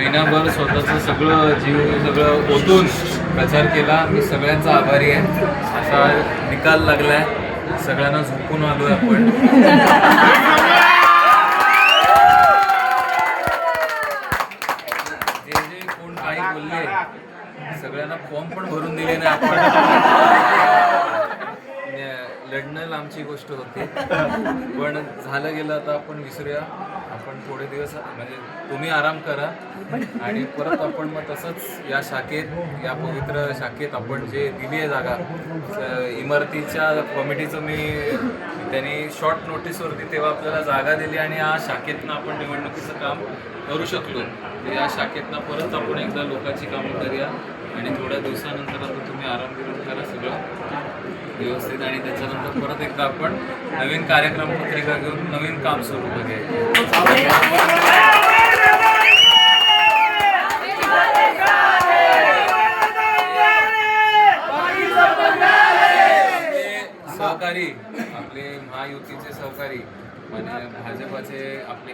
महिनाभर स्वतःचं सगळं जीव सगळं ओतून प्रचार केला. मी सगळ्यांचा आभारी आहे. असा निकाल लागलाय, सगळ्यांना झोपून आलोय आपण. जे जे कोण काही बोलले सगळ्यांना फॉर्म पण भरून दिले नाही आपण. लढणं लांबची गोष्ट होती, पण झालं गेलं. आता आपण विसरूया. आपण थोडे दिवस म्हणजे तुम्ही आराम करा आणि परत आपण मग तसंच या शाखेत, या पवित्र शाखेत आपण जे दिली आहे जागा इमारतीच्या कमिटीचं, त्यांनी शॉर्ट नोटीसवरती तेव्हा आपल्याला जागा दिली आणि या शाखेतनं आपण निवडणुकीचं काम करू शकलो. तर या शाखेतनं परत आपण एकदा लोकांची कामं करूया आणि थोड्या दिवसानंतर आता तुम्ही आराम करून करा सगळं व्यवस्थित आणि त्याच्यानंतर परत एकदा आपण नवीन कार्यक्रम पत्रिका घेऊन नवीन काम सुरू करूया. सहकारी आपले महायुतीचे सहकारी म्हणजे भाजपाचे आपले